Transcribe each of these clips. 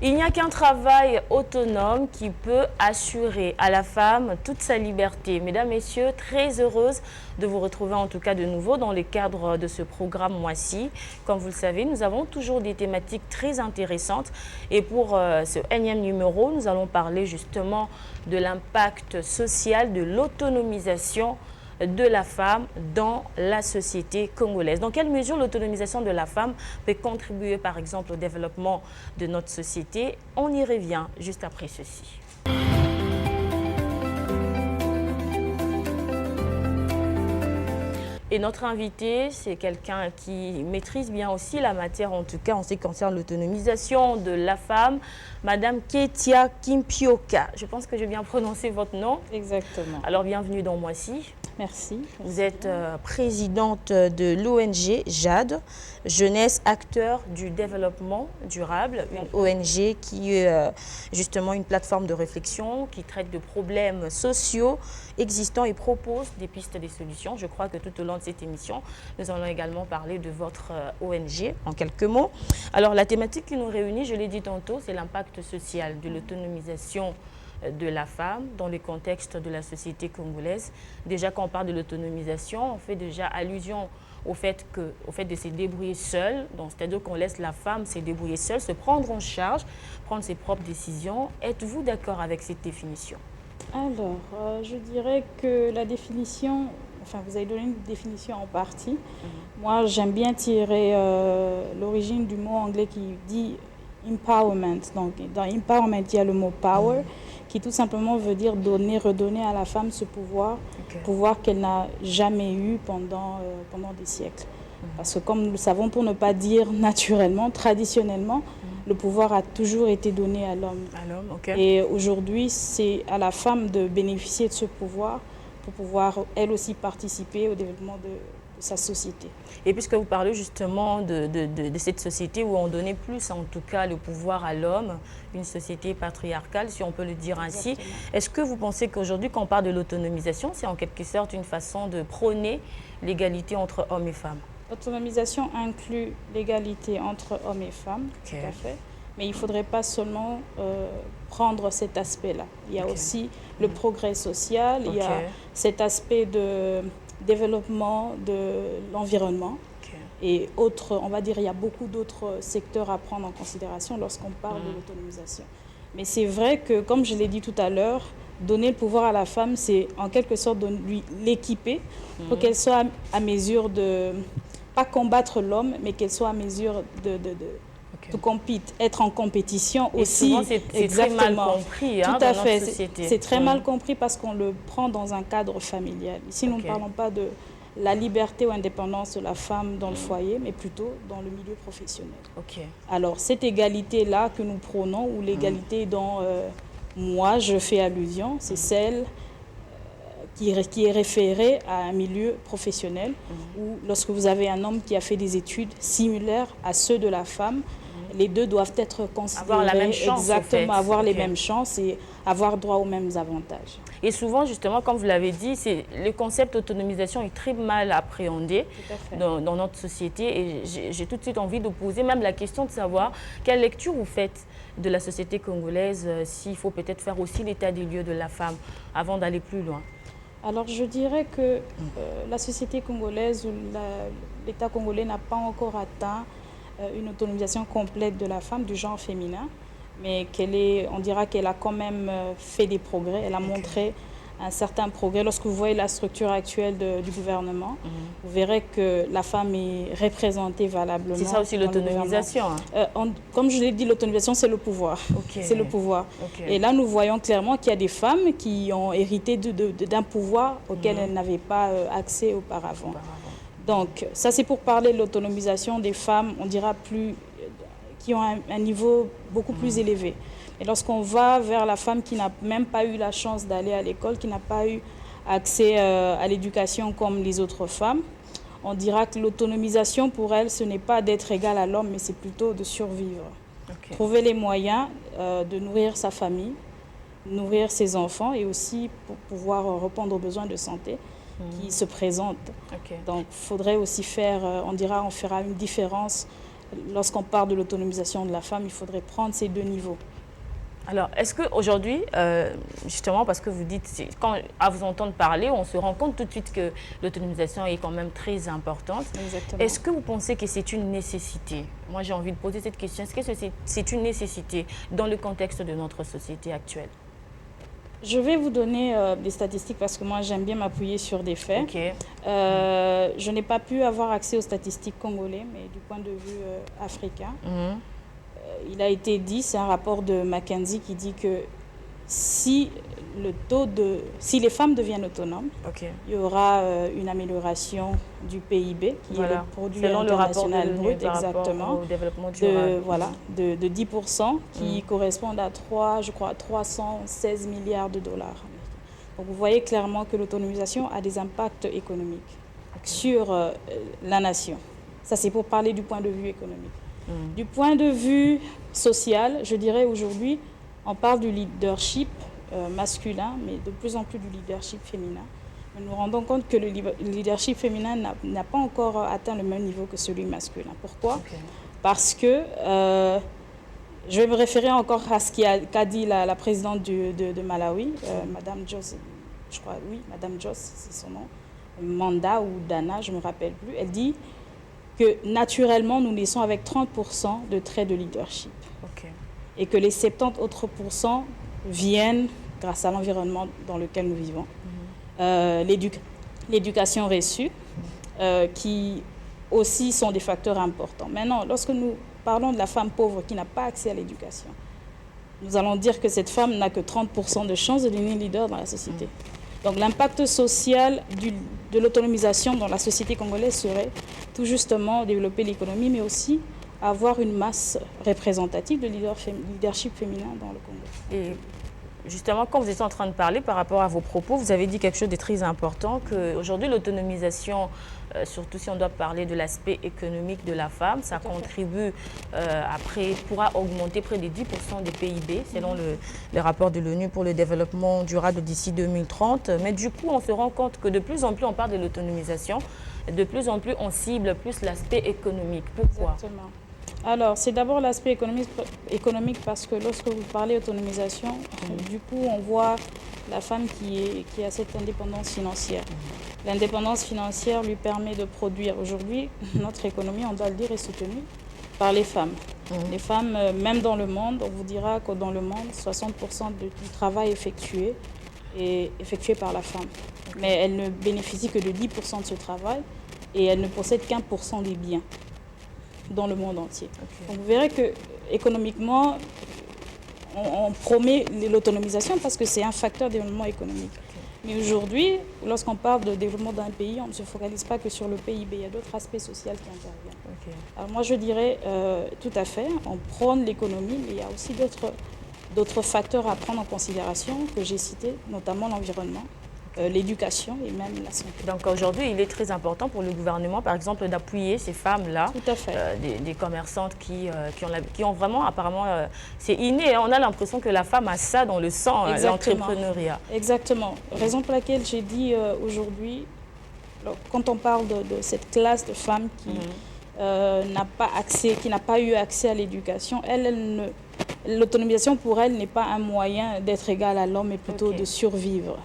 Il n'y a qu'un travail autonome qui peut assurer à la femme toute sa liberté. Mesdames, Messieurs, très heureuse de vous retrouver en tout cas de nouveau dans le cadre de ce programme Moi-ci. Comme vous le savez, nous avons toujours des thématiques très intéressantes. Et pour ce énième numéro, nous allons parler justement de l'impact social de l'autonomisation de la femme dans la société congolaise. Dans quelle mesure l'autonomisation de la femme peut contribuer par exemple au développement de notre société? On y revient juste après ceci. Et notre invité, c'est quelqu'un qui maîtrise bien aussi la matière, en tout cas en ce qui concerne l'autonomisation de la femme, Madame Ketia Kimpioka. Je pense que j'ai bien prononcé votre nom. Exactement. Alors, bienvenue dans Moi-ci. Merci. Vous êtes présidente de l'ONG JAD, Jeunesse Acteur du Développement Durable, une ONG qui est justement une plateforme de réflexion qui traite de problèmes sociaux existants et propose des pistes, des solutions. Je crois que tout au long de cette émission, nous allons également parler de votre ONG en quelques mots. Alors, la thématique qui nous réunit, je l'ai dit tantôt, c'est l'impact social de l'autonomisation de la femme dans le contexte de la société congolaise. Déjà, quand on parle de l'autonomisation, on fait déjà allusion au fait de se débrouiller seule, c'est-à-dire qu'on laisse la femme se débrouiller seule, se prendre en charge, prendre ses propres décisions. Êtes-vous d'accord avec cette définition? Alors, je dirais que la définition, enfin vous avez donné une définition en partie. Moi, j'aime bien tirer l'origine du mot anglais qui dit empowerment. Donc, dans empowerment, il y a le mot power, qui tout simplement veut dire donner, redonner à la femme ce pouvoir, pouvoir qu'elle n'a jamais eu pendant des siècles. Parce que comme nous le savons, pour ne pas dire naturellement, traditionnellement, le pouvoir a toujours été donné à l'homme. Et aujourd'hui, c'est à la femme de bénéficier de ce pouvoir pour pouvoir, elle aussi, participer au développement de sa société. Et puisque vous parlez justement de cette société où on donnait plus, en tout cas, le pouvoir à l'homme, une société patriarcale, si on peut le dire ainsi, est-ce que vous pensez qu'aujourd'hui, quand on parle de l'autonomisation, c'est en quelque sorte une façon de prôner l'égalité entre hommes et femmes? L'autonomisation inclut l'égalité entre hommes et femmes, tout à fait. Mais il ne faudrait pas seulement prendre cet aspect-là. Il y a aussi le progrès social, il y a cet aspect de développement de l'environnement et autres, on va dire, il y a beaucoup d'autres secteurs à prendre en considération lorsqu'on parle de l'autonomisation. Mais c'est vrai que, comme je l'ai dit tout à l'heure, donner le pouvoir à la femme, c'est en quelque sorte de lui l'équiper pour qu'elle soit à mesure de, pas combattre l'homme, mais qu'elle soit à mesure de compete, être en compétition et aussi. Souvent, c'est très mal compris tout dans à fait. notre société. C'est très mal compris parce qu'on le prend dans un cadre familial. Ici, nous ne parlons pas de la liberté ou indépendance de la femme dans le foyer, mais plutôt dans le milieu professionnel. Alors, cette égalité-là que nous prônons, ou l'égalité dont moi je fais allusion, c'est celle qui est référée à un milieu professionnel où lorsque vous avez un homme qui a fait des études similaires à ceux de la femme, les deux doivent être considérés, avoir la même chance, exactement, avoir les mêmes chances et avoir droit aux mêmes avantages. Et souvent, justement, comme vous l'avez dit, le concept d'autonomisation est très mal appréhendé dans notre société. Et j'ai tout de suite envie de poser même la question de savoir quelle lecture vous faites de la société congolaise, s'il faut peut-être faire aussi l'état des lieux de la femme avant d'aller plus loin. Alors, je dirais que la société congolaise ou l'État congolais n'a pas encore atteint une autonomisation complète de la femme, du genre féminin, mais on dira qu'elle a quand même fait des progrès, elle a montré un certain progrès. Lorsque vous voyez la structure actuelle du gouvernement, vous verrez que la femme est représentée valablement. C'est ça aussi l'autonomisation. Comme je l'ai dit, l'autonomisation, c'est le pouvoir. C'est le pouvoir. Et là, nous voyons clairement qu'il y a des femmes qui ont hérité d'un pouvoir auquel elles n'avaient pas accès auparavant. Donc, ça c'est pour parler de l'autonomisation des femmes, on dira qui ont un niveau beaucoup plus élevé. Et lorsqu'on va vers la femme qui n'a même pas eu la chance d'aller à l'école, qui n'a pas eu accès à l'éducation comme les autres femmes, on dira que l'autonomisation pour elle, ce n'est pas d'être égale à l'homme, mais c'est plutôt de survivre. Trouver les moyens de nourrir sa famille, nourrir ses enfants et aussi pour pouvoir répondre aux besoins de santé qui se présentent. Donc, il faudrait aussi faire, on fera une différence lorsqu'on parle de l'autonomisation de la femme, il faudrait prendre ces 2 niveaux. Alors, est-ce qu'aujourd'hui, justement, parce que vous dites, à vous entendre parler, on se rend compte tout de suite que l'autonomisation est quand même très importante. Est-ce que vous pensez que c'est une nécessité? Moi, j'ai envie de poser cette question. Est-ce que c'est une nécessité dans le contexte de notre société actuelle? Je vais vous donner des statistiques parce que moi, j'aime bien m'appuyer sur des faits. Okay. Je n'ai pas pu avoir accès aux statistiques congolais, mais du point de vue africain. Il a été dit, c'est un rapport de McKinsey qui dit que si les femmes deviennent autonomes, il y aura une amélioration du PIB, qui est le produit international brut, exactement, au développement durable. De 10%, qui correspondent à 316 milliards de dollars. Donc vous voyez clairement que l'autonomisation a des impacts économiques sur la nation. Ça, c'est pour parler du point de vue économique. Du point de vue social, je dirais aujourd'hui, on parle du leadership masculin, mais de plus en plus du leadership féminin. Nous nous rendons compte que le leadership féminin n'a pas encore atteint le même niveau que celui masculin. Pourquoi? Parce que, je vais me référer encore à ce qu'a dit la présidente de Malawi, Madame Jos, je crois, oui, Madame Jos, c'est son nom, Manda ou Dana, je ne me rappelle plus. Elle dit que naturellement, nous naissons avec 30% de traits de leadership. Et que les 70 autres pourcents viennent grâce à l'environnement dans lequel nous vivons. L'éducation reçue, qui aussi sont des facteurs importants. Maintenant, lorsque nous parlons de la femme pauvre qui n'a pas accès à l'éducation, nous allons dire que cette femme n'a que 30% de chances de devenir leader dans la société. Donc l'impact social de l'autonomisation dans la société congolaise serait tout justement développer l'économie, mais aussi avoir une masse représentative de leadership féminin dans le Congo. Et justement, quand vous étiez en train de parler par rapport à vos propos, vous avez dit quelque chose de très important, qu'aujourd'hui l'autonomisation, surtout si on doit parler de l'aspect économique de la femme, ça contribue pourra augmenter près de 10% des PIB, selon le rapport de l'ONU pour le développement durable d'ici 2030. Mais du coup, on se rend compte que de plus en plus on parle de l'autonomisation, de plus en plus on cible plus l'aspect économique. Pourquoi? Exactement. Alors, c'est d'abord l'aspect économique parce que lorsque vous parlez d'autonomisation, du coup, on voit la femme qui a cette indépendance financière. L'indépendance financière lui permet de produire. Aujourd'hui, notre économie, on doit le dire, est soutenue par les femmes. Les femmes, même dans le monde, on vous dira que dans le monde, 60% du travail effectué est effectué par la femme. Mais elle ne bénéficie que de 10% de ce travail et elle ne possède qu'1% des biens dans le monde entier. Donc vous verrez que économiquement, on promet l'autonomisation parce que c'est un facteur de développement économique. Mais aujourd'hui, lorsqu'on parle de développement d'un pays, on ne se focalise pas que sur le PIB, il y a d'autres aspects sociaux qui interviennent. Alors moi je dirais tout à fait, on prône l'économie, mais il y a aussi d'autres facteurs à prendre en considération que j'ai cités, notamment l'environnement, l'éducation et même la santé. Donc aujourd'hui, il est très important pour le gouvernement, par exemple, d'appuyer ces femmes-là, des commerçantes qui ont vraiment, apparemment, c'est inné, on a l'impression que la femme a ça dans le sang, l'entrepreneuriat. Exactement. Raison pour laquelle j'ai dit aujourd'hui, quand on parle de cette classe de femmes qui n'a pas eu accès à l'éducation, l'autonomisation pour elle n'est pas un moyen d'être égale à l'homme, mais plutôt de survivre.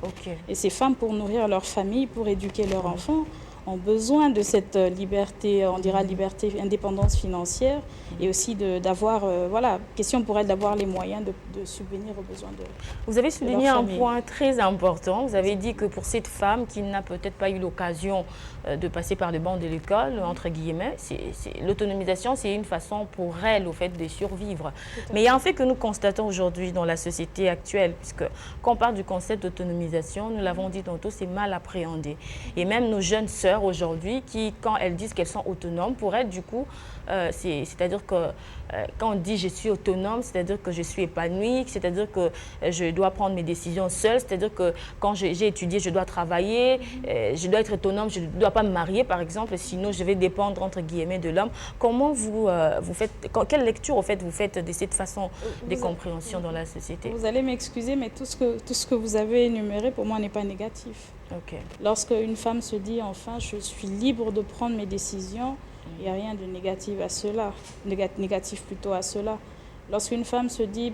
Et ces femmes, pour nourrir leur famille, pour éduquer leurs enfants, ont besoin de cette liberté, on dira liberté, indépendance financière, et aussi d'avoir, question pour elles d'avoir les moyens de subvenir aux besoins de Vous avez souligné un point très important. Vous avez dit que pour cette femme qui n'a peut-être pas eu l'occasion de passer par le banc de l'école, entre guillemets, l'autonomisation, c'est une façon pour elle, au fait, de survivre. Mais il y a un fait que nous constatons aujourd'hui dans la société actuelle, puisque quand on parle du concept d'autonomisation, nous l'avons dit tantôt, c'est mal appréhendé. Et même nos jeunes sœurs aujourd'hui, qui, quand elles disent qu'elles sont autonomes, pour elles, du coup, c'est-à-dire que quand on dit je suis autonome, c'est-à-dire que je suis épanouie, c'est-à-dire que je dois prendre mes décisions seule, c'est-à-dire que quand j'ai étudié, je dois travailler, je dois être autonome, je ne dois pas me marier, par exemple, sinon je vais dépendre, entre guillemets, de l'homme. Comment vous faites, quelle lecture, au fait, vous faites de cette façon de compréhension dans la société? Vous allez m'excuser, mais tout ce que vous avez énuméré, pour moi, n'est pas négatif. Lorsque une femme se dit, enfin, je suis libre de prendre mes décisions, Il n'y a rien de négatif à cela, négatif plutôt à cela. Lorsqu'une femme se dit,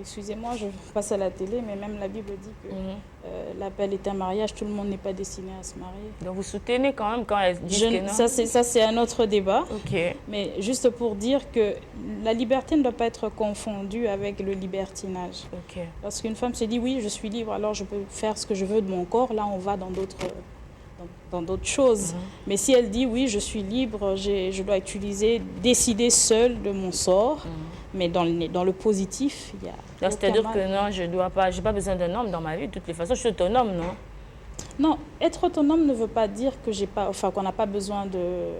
excusez-moi, je passe à la télé, mais même la Bible dit que l'appel est un mariage, tout le monde n'est pas destiné à se marier. Donc vous soutenez quand même quand elle dit que non? Ça, c'est un autre débat. Okay. Mais juste pour dire que la liberté ne doit pas être confondue avec le libertinage. Okay. Lorsqu'une femme se dit, oui, je suis libre, alors je peux faire ce que je veux de mon corps, là, on va dans d'autres choses. Mais si elle dit, oui, je suis libre, je dois décider seule de mon sort, mais dans le positif, il y a... C'est-à-dire que non, je n'ai pas besoin d'un homme dans ma vie. De toutes les façons, je suis autonome, non? Non, être autonome ne veut pas dire que qu'on n'a pas besoin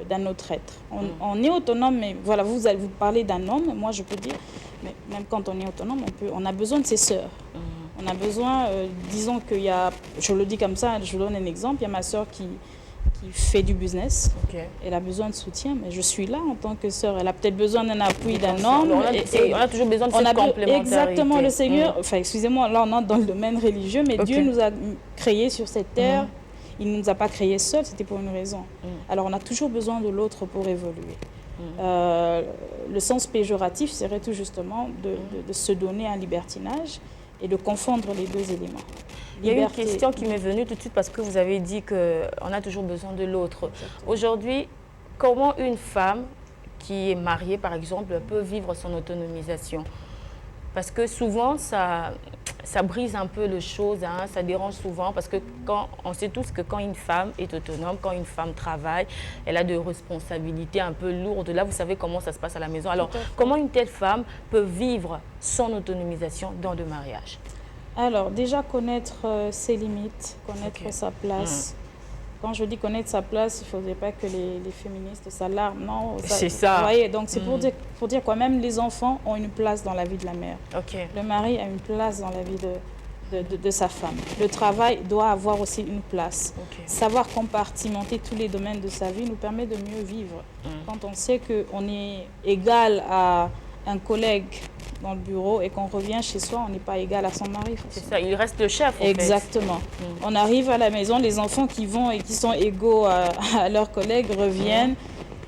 d'un autre être. On est autonome, mais voilà, vous parlez d'un homme, moi je peux dire, mais même quand on est autonome, on a besoin de ses sœurs. On a besoin, disons qu'il y a, je le dis comme ça, je vous donne un exemple, il y a ma sœur qui fait du business. Okay. Elle a besoin de soutien, mais je suis là en tant que sœur. Elle a peut-être besoin d'un appui d'un homme. On a toujours besoin de cette complémentarité. Exactement, le Seigneur, excusez-moi, là on entre dans le domaine religieux, mais Dieu nous a créés sur cette terre. Il ne nous a pas créés seuls, c'était pour une raison. Alors on a toujours besoin de l'autre pour évoluer. Le sens péjoratif serait tout justement de se donner un libertinage et de confondre les deux éléments. Il y a une question qui m'est venue tout de suite parce que vous avez dit qu'on a toujours besoin de l'autre. Aujourd'hui, comment une femme qui est mariée, par exemple, peut vivre son autonomisation? Parce que souvent, ça brise un peu les choses, hein, ça dérange souvent parce que on sait tous que quand une femme est autonome, quand une femme travaille, elle a des responsabilités un peu lourdes. Là, vous savez comment ça se passe à la maison. Alors, comment une telle femme peut vivre son autonomisation dans le mariage? Alors, déjà connaître ses limites, connaître sa place. Quand je dis connaître sa place, il ne faudrait pas que les féministes s'alarment. Non, c'est ça. Vous voyez, donc c'est pour dire quoi, même les enfants ont une place dans la vie de la mère. Le mari a une place dans la vie de sa femme. Le travail doit avoir aussi une place. Savoir compartimenter tous les domaines de sa vie nous permet de mieux vivre. Quand on sait qu'on est égal à un collègue dans le bureau et qu'on revient chez soi, on n'est pas égal à son mari. C'est ça, il reste le chef. Exactement. On arrive à la maison, les enfants qui vont et qui sont égaux à leurs collègues reviennent,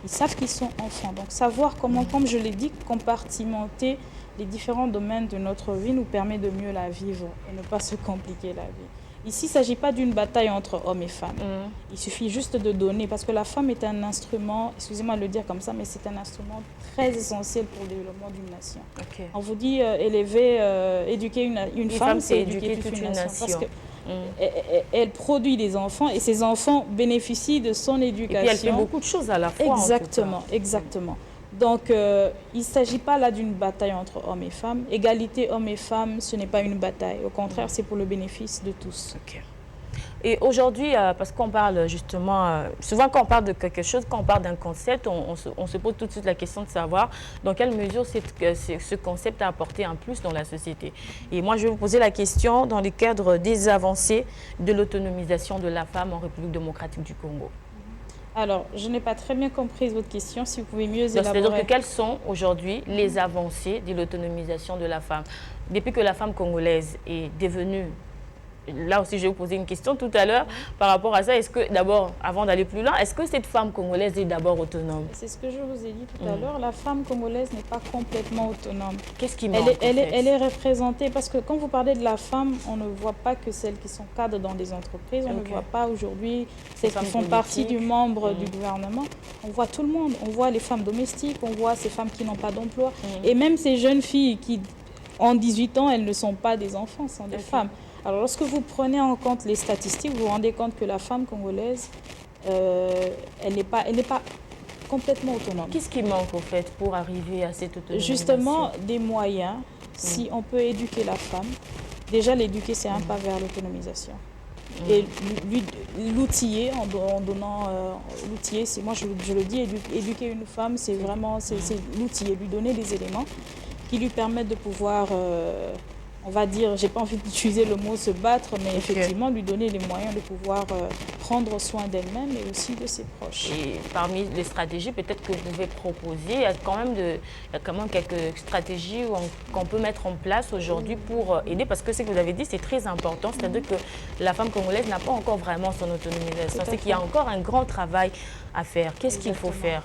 ils savent qu'ils sont enfants. Donc savoir comment, comme je l'ai dit, compartimenter les différents domaines de notre vie nous permet de mieux la vivre et ne pas se compliquer la vie. Ici, il ne s'agit pas d'une bataille entre hommes et femmes. Il suffit juste de donner, parce que la femme est un instrument, excusez-moi de le dire comme ça, mais c'est un instrument très essentiel pour le développement d'une nation. On vous dit éduquer une femme, c'est éduquer toute une nation. Parce qu'elle produit des enfants et ces enfants bénéficient de son éducation. Et puis elle fait beaucoup de choses à la fois. Exactement, exactement. Donc, il ne s'agit pas là d'une bataille entre hommes et femmes. Égalité hommes et femmes, ce n'est pas une bataille. Au contraire, c'est pour le bénéfice de tous. Et aujourd'hui, parce qu'on parle justement, souvent quand on parle de quelque chose, quand on parle d'un concept, on se pose tout de suite la question de savoir dans quelle mesure ce concept a apporté un plus dans la société. Et moi, je vais vous poser la question dans le cadre des avancées de l'autonomisation de la femme en République démocratique du Congo. Alors, je n'ai pas très bien compris votre question, si vous pouvez mieux élaborer. C'est-à-dire que quelles sont aujourd'hui les avancées de l'autonomisation de la femme? Depuis que la femme congolaise est devenue... Là aussi, je vais vous poser une question tout à l'heure par rapport à ça. Est-ce que, d'abord, avant d'aller plus loin, est-ce que cette femme congolaise est d'abord autonome? C'est ce que je vous ai dit tout à l'heure. La femme congolaise n'est pas complètement autonome. Qu'est-ce qui manque? Elle est représentée, parce que quand vous parlez de la femme, on ne voit pas que celles qui sont cadres dans des entreprises. On ne voit pas aujourd'hui celles qui font partie du membre du gouvernement. On voit tout le monde. On voit les femmes domestiques, on voit ces femmes qui n'ont pas d'emploi. Et même ces jeunes filles qui, en 18 ans, elles ne sont pas des enfants, sont des femmes. Alors, lorsque vous prenez en compte les statistiques, vous vous rendez compte que la femme congolaise, elle n'est pas complètement autonome. Qu'est-ce qui manque, au fait, pour arriver à cette autonomie? Justement, des moyens. Si on peut éduquer la femme, déjà l'éduquer, c'est un pas vers l'autonomisation. Et l'outiller, en donnant l'outiller, c'est moi je le dis, éduquer une femme, c'est vraiment l'outiller, lui donner des éléments qui lui permettent de pouvoir... on va dire, j'ai pas envie d'utiliser le mot se battre, mais effectivement lui donner les moyens de pouvoir prendre soin d'elle-même et aussi de ses proches. Et parmi les stratégies peut-être que vous pouvez proposer, il y a quand même quelques stratégies qu'on peut mettre en place aujourd'hui pour aider, parce que ce que vous avez dit, c'est très important, c'est-à-dire que la femme congolaise n'a pas encore vraiment son autonomisation, c'est qu'il y a encore un grand travail à faire. Qu'est-ce qu'il faut faire?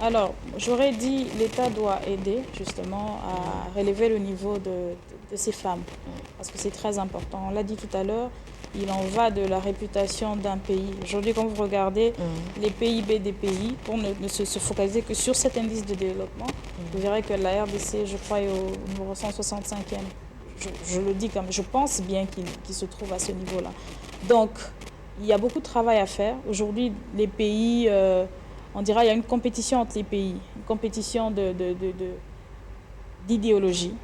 Alors, j'aurais dit l'État doit aider justement à relever le niveau de ces femmes. Parce que c'est très important. On l'a dit tout à l'heure, il en va de la réputation d'un pays. Aujourd'hui, quand vous regardez les PIB des pays, pour ne se focaliser que sur cet indice de développement, vous verrez que la RDC, je crois, est au numéro 165e. Je le dis comme je pense bien qu'il se trouve à ce niveau-là. Donc, il y a beaucoup de travail à faire. Aujourd'hui, les pays, on dira, il y a une compétition entre les pays, une compétition d'idéologie.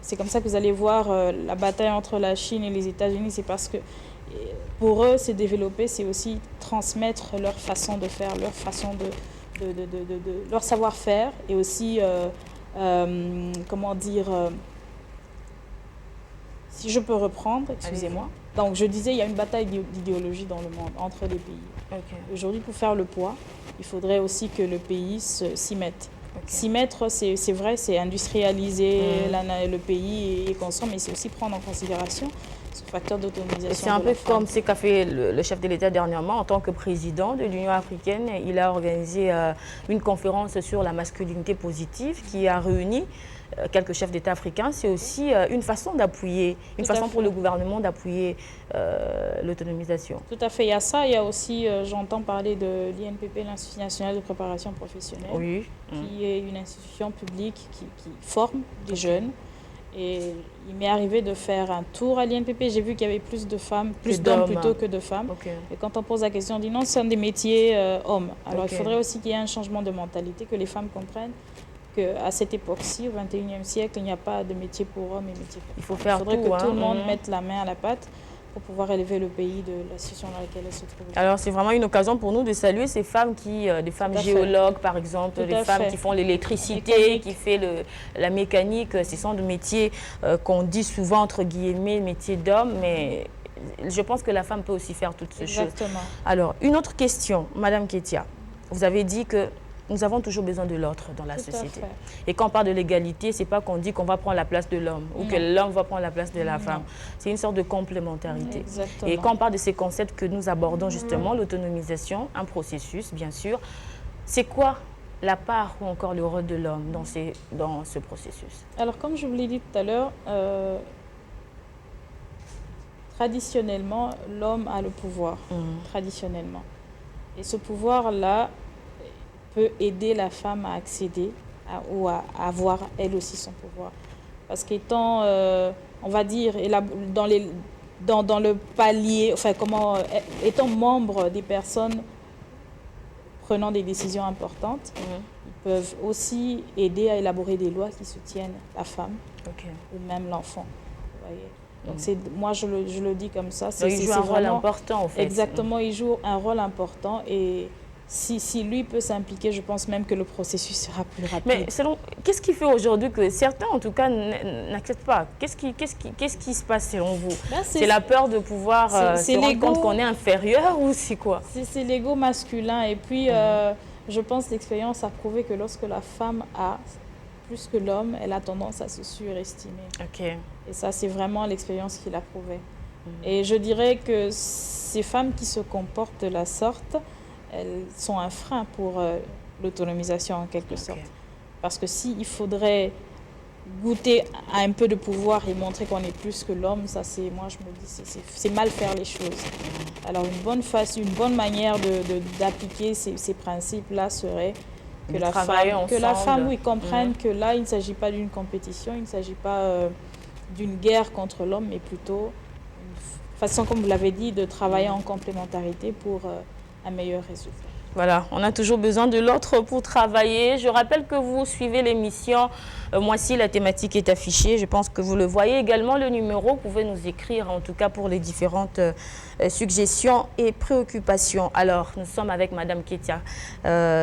C'est comme ça que vous allez voir la bataille entre la Chine et les États-Unis. C'est parce que pour eux, se développer, c'est aussi transmettre leur façon de faire, leur façon leur savoir-faire et aussi, comment dire, si je peux reprendre, excusez-moi. Donc, je disais, il y a une bataille d'idéologie dans le monde, entre les pays. Okay. Aujourd'hui, pour faire le poids, il faudrait aussi que le pays s'y mette. Okay. S'y mettre, c'est vrai, c'est industrialiser le pays et consommer, mais c'est aussi prendre en considération ce facteur d'autonomisation. C'est un peu comme ce qu'a fait le chef de l'État dernièrement en tant que président de l'Union africaine. Il a organisé une conférence sur la masculinité positive qui a réuni quelques chefs d'État africains. C'est aussi une façon d'appuyer, une façon pour le gouvernement d'appuyer l'autonomisation. Tout à fait, il y a ça. Il y a aussi, j'entends parler de l'INPP, l'Institut national de préparation professionnelle, qui est une institution publique qui forme des jeunes. Et il m'est arrivé de faire un tour à l'INPP. J'ai vu qu'il y avait plus de femmes, plus d'hommes plutôt que de femmes. Et quand on pose la question, on dit non, ce sont des métiers hommes. Alors il faudrait aussi qu'il y ait un changement de mentalité, que les femmes comprennent qu'à cette époque-ci, au XXIe siècle, il n'y a pas de métier pour hommes et métier pour femmes. Il faudrait que tout le monde mette la main à la pâte pour pouvoir élever le pays de la situation dans laquelle elle se trouve. Alors c'est vraiment une occasion pour nous de saluer ces femmes des femmes géologues par exemple, les femmes qui font l'électricité, qui font la mécanique. Ce sont des métiers qu'on dit souvent entre guillemets métiers d'hommes, mais je pense que la femme peut aussi faire toutes ces choses. Alors une autre question, Madame Ketia, vous avez dit que nous avons toujours besoin de l'autre dans la société. Et quand on parle de l'égalité, ce n'est pas qu'on dit qu'on va prendre la place de l'homme ou que l'homme va prendre la place de la femme. C'est une sorte de complémentarité. Et quand on parle de ces concepts que nous abordons justement, l'autonomisation, un processus bien sûr, c'est quoi la part ou encore le rôle de l'homme dans ce processus? Alors comme je vous l'ai dit tout à l'heure, traditionnellement, l'homme a le pouvoir, traditionnellement. Et ce pouvoir-là peut aider la femme à accéder ou à avoir elle aussi son pouvoir. Parce qu'étant, on va dire, dans le palier, enfin étant membre des personnes prenant des décisions importantes, ils peuvent aussi aider à élaborer des lois qui soutiennent la femme ou même l'enfant. Donc moi je le dis comme ça. Il joue un rôle important en fait. Exactement, il joue un rôle important et si lui peut s'impliquer, je pense même que le processus sera plus rapide. Mais qu'est-ce qui fait aujourd'hui que certains, en tout cas, n'acceptent pas? Qu'est-ce qui se passe selon vous? C'est la peur de pouvoir se rendre compte qu'on est inférieur ou c'est quoi? C'est l'ego masculin. Et puis, je pense que l'expérience a prouvé que lorsque la femme a plus que l'homme, elle a tendance à se surestimer. Et ça, c'est vraiment l'expérience qui l'a prouvé. Et je dirais que ces femmes qui se comportent de la sorte, elles sont un frein pour l'autonomisation en quelque sorte. Parce que s'il faudrait goûter à un peu de pouvoir et montrer qu'on est plus que l'homme, ça c'est, moi je me dis, c'est mal faire les choses. Alors une bonne manière d'appliquer ces principes-là serait que la femme comprenne que là il ne s'agit pas d'une compétition, il ne s'agit pas d'une guerre contre l'homme, mais plutôt une façon, comme vous l'avez dit, de travailler en complémentarité pour un meilleur résultat. Voilà, on a toujours besoin de l'autre pour travailler. Je rappelle que vous suivez l'émission. Moi-ci, la thématique est affichée. Je pense que vous le voyez également. Le numéro, vous pouvez nous écrire, en tout cas pour les différentes suggestions et préoccupations. Alors, nous sommes avec Madame Ketia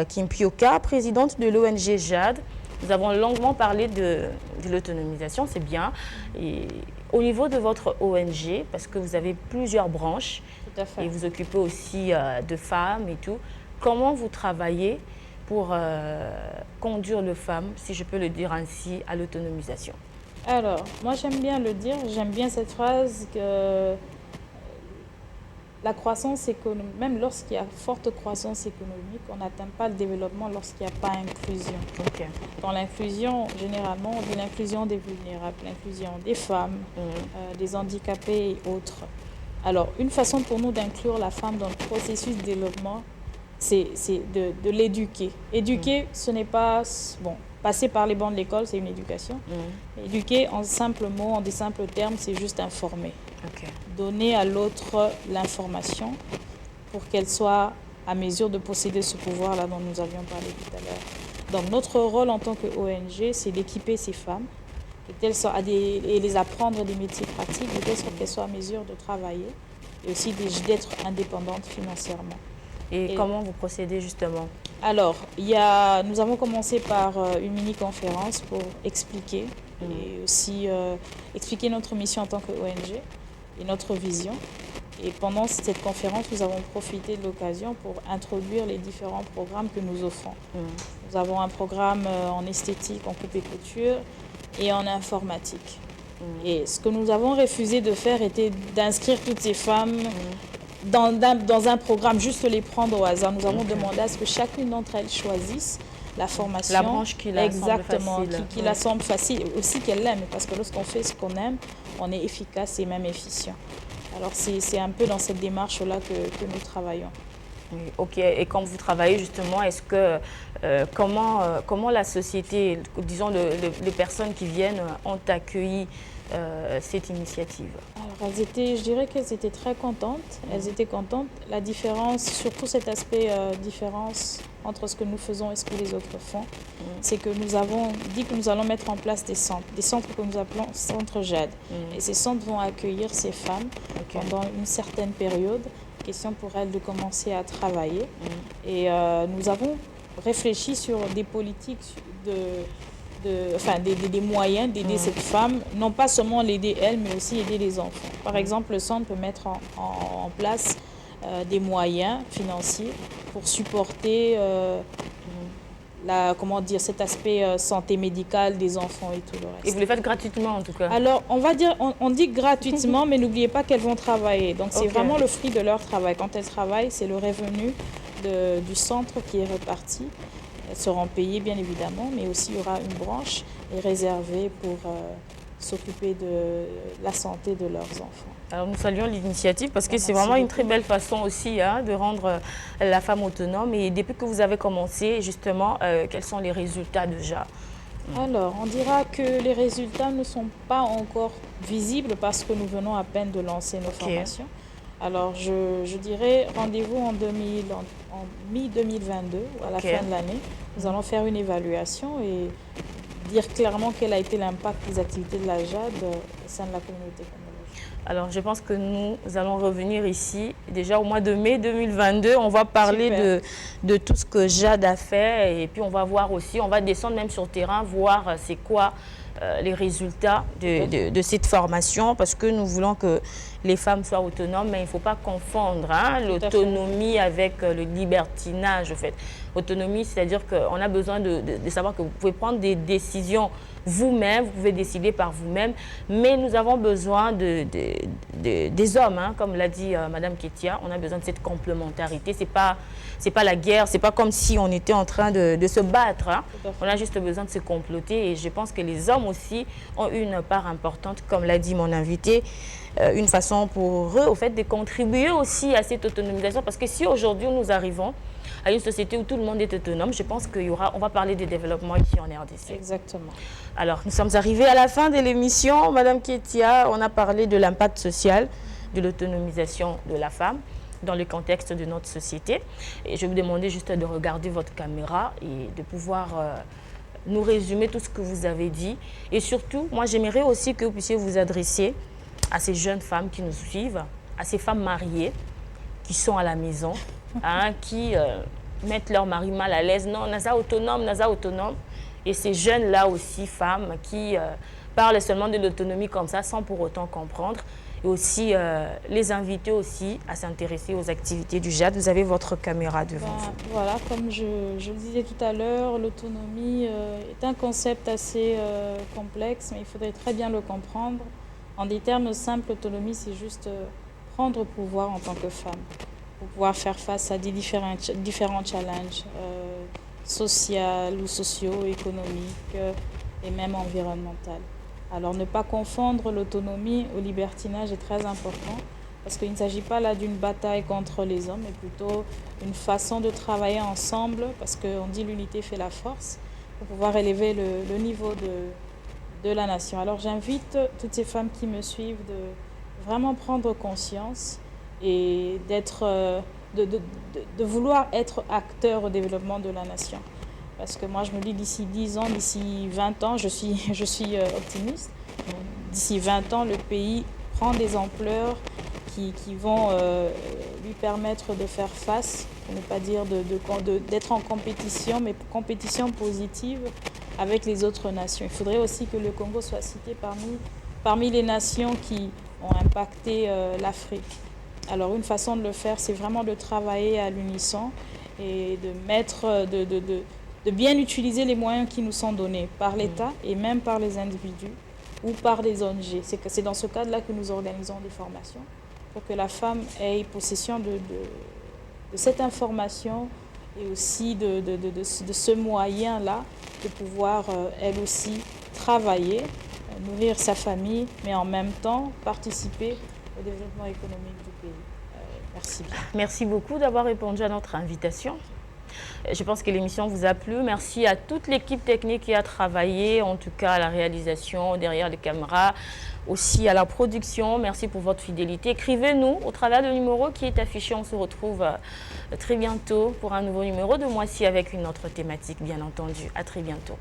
Kimpioka, présidente de l'ONG JAD. Nous avons longuement parlé de l'autonomisation, c'est bien. Et au niveau de votre ONG, parce que vous avez plusieurs branches, et vous occupez aussi de femmes et tout, comment vous travaillez pour conduire les femmes, si je peux le dire ainsi, à l'autonomisation? Alors, moi j'aime bien le dire, j'aime bien cette phrase que la croissance économique, même lorsqu'il y a forte croissance économique, on n'atteint pas le développement lorsqu'il n'y a pas inclusion. Okay. Dans l'inclusion, généralement, on dit l'inclusion des vulnérables, l'inclusion des femmes, des handicapés et autres. Alors, une façon pour nous d'inclure la femme dans le processus de développement, c'est de l'éduquer. Éduquer, ce n'est pas... Bon, passer par les bancs de l'école, c'est une éducation. Éduquer, en simples mots, en des simples termes, c'est juste informer. Okay. Donner à l'autre l'information pour qu'elle soit à mesure de posséder ce pouvoir-là dont nous avions parlé tout à l'heure. Donc notre rôle en tant qu'ONG, c'est d'équiper ces femmes et les apprendre des métiers pratiques, de telle sorte qu'elles soient à mesure de travailler et aussi d'être indépendantes financièrement. Et comment vous procédez justement? Alors, nous avons commencé par une mini-conférence pour expliquer et aussi expliquer notre mission en tant qu'ONG et notre vision. Et pendant cette conférence, nous avons profité de l'occasion pour introduire les différents programmes que nous offrons. Nous avons un programme en esthétique, en coupe et couture et en informatique. Et ce que nous avons refusé de faire était d'inscrire toutes ces femmes dans un programme, juste les prendre au hasard. Nous avons demandé à ce que chacune d'entre elles choisisse la formation. La branche qui la semble facile. Qui la semble facile, aussi qu'elle l'aime, parce que lorsqu'on fait ce qu'on aime, on est efficace et même efficient. Alors c'est un peu dans cette démarche-là que nous travaillons. Oui, ok. Et quand vous travaillez justement, est-ce que comment la société, disons les personnes qui viennent, ont accueilli cette initiative? Alors je dirais qu'elles étaient très contentes. Elles étaient contentes. La différence, surtout cet aspect différence entre ce que nous faisons et ce que les autres font, c'est que nous avons dit que nous allons mettre en place des centres que nous appelons centres JAD. Et ces centres vont accueillir ces femmes pendant une certaine période. Question pour elles de commencer à travailler. Et nous avons réfléchi sur des politiques des moyens d'aider cette femme, non pas seulement l'aider elle, mais aussi aider les enfants. Par exemple, le centre peut mettre en place des moyens financiers pour supporter cet aspect santé médicale des enfants et tout le reste. Et vous les faites gratuitement en tout cas? Alors, on dit gratuitement, mais n'oubliez pas qu'elles vont travailler. Donc, c'est vraiment le fruit de leur travail. Quand elles travaillent, c'est le revenu du centre qui est réparti. Elles seront payées, bien évidemment, mais aussi il y aura une branche réservée pour s'occuper de la santé de leurs enfants. Alors nous saluons l'initiative parce que c'est vraiment une très belle façon aussi de rendre la femme autonome. Et depuis que vous avez commencé, justement, quels sont les résultats déjà? Alors, on dira que les résultats ne sont pas encore visibles parce que nous venons à peine de lancer nos formations. Alors, je dirais rendez-vous en mi-2022, à la fin de l'année. Nous allons faire une évaluation et dire clairement quel a été l'impact des activités de la JAD au sein de la communauté congolaise. Alors, je pense que nous allons revenir ici, déjà au mois de mai 2022. On va parler de tout ce que JAD a fait et puis on va voir aussi, on va descendre même sur le terrain, voir c'est quoi les résultats de cette formation parce que nous voulons que les femmes soient autonomes, mais il ne faut pas confondre l'autonomie avec le libertinage. En fait. Autonomie, c'est-à-dire qu'on a besoin de savoir que vous pouvez prendre des décisions vous-même, vous pouvez décider par vous-même, mais nous avons besoin des hommes, comme l'a dit Madame Ketia, on a besoin de cette complémentarité. C'est pas la guerre, c'est pas comme si on était en train de se battre. On a juste besoin de se comploter et je pense que les hommes aussi ont une part importante, comme l'a dit mon invité, une façon pour eux au fait de contribuer aussi à cette autonomisation parce que si aujourd'hui nous arrivons à une société où tout le monde est autonome, je pense on va parler de développement ici en RDC. Exactement. Alors, nous sommes arrivés à la fin de l'émission. Madame Ketia, on a parlé de l'impact social, de l'autonomisation de la femme dans le contexte de notre société. Et je vais vous demander juste de regarder votre caméra et de pouvoir nous résumer tout ce que vous avez dit. Et surtout, moi, j'aimerais aussi que vous puissiez vous adresser à ces jeunes femmes qui nous suivent, à ces femmes mariées qui sont à la maison, qui mettent leur mari mal à l'aise. Non, Naza autonome, Naza autonome. Et ces jeunes-là aussi, femmes, qui parlent seulement de l'autonomie comme ça, sans pour autant comprendre. Et aussi les inviter aussi à s'intéresser aux activités du JAD. Vous avez votre caméra devant vous. Voilà, comme je le disais tout à l'heure, l'autonomie est un concept assez complexe, mais il faudrait très bien le comprendre. En des termes simples, l'autonomie, c'est juste prendre pouvoir en tant que femme, pour pouvoir faire face à des différents challenges sociaux ou sociaux, économiques et même environnementaux. Alors ne pas confondre l'autonomie au libertinage est très important parce qu'il ne s'agit pas là d'une bataille contre les hommes, mais plutôt une façon de travailler ensemble parce qu'on dit l'unité fait la force pour pouvoir élever le niveau de la nation. Alors j'invite toutes ces femmes qui me suivent de vraiment prendre conscience et de vouloir être acteur au développement de la nation. Parce que moi, je me dis d'ici 10 ans, d'ici 20 ans, je suis optimiste. D'ici 20 ans, le pays prend des ampleurs qui vont lui permettre de faire face, pour ne pas dire d'être en compétition, mais compétition positive avec les autres nations. Il faudrait aussi que le Congo soit cité parmi les nations qui ont impacté l'Afrique. Alors une façon de le faire, c'est vraiment de travailler à l'unisson et de bien utiliser les moyens qui nous sont donnés par l'État et même par les individus ou par les ONG. C'est dans ce cadre-là que nous organisons des formations pour que la femme ait possession de cette information et aussi de ce moyen-là de pouvoir, elle aussi, travailler, nourrir sa famille, mais en même temps participer au développement économique du pays. Merci bien. Merci beaucoup d'avoir répondu à notre invitation. Je pense que l'émission vous a plu. Merci à toute l'équipe technique qui a travaillé, en tout cas à la réalisation, derrière les caméras, aussi à la production. Merci pour votre fidélité. Écrivez-nous au travers du numéro qui est affiché. On se retrouve très bientôt pour un nouveau numéro de Moi-ci avec une autre thématique, bien entendu. À très bientôt.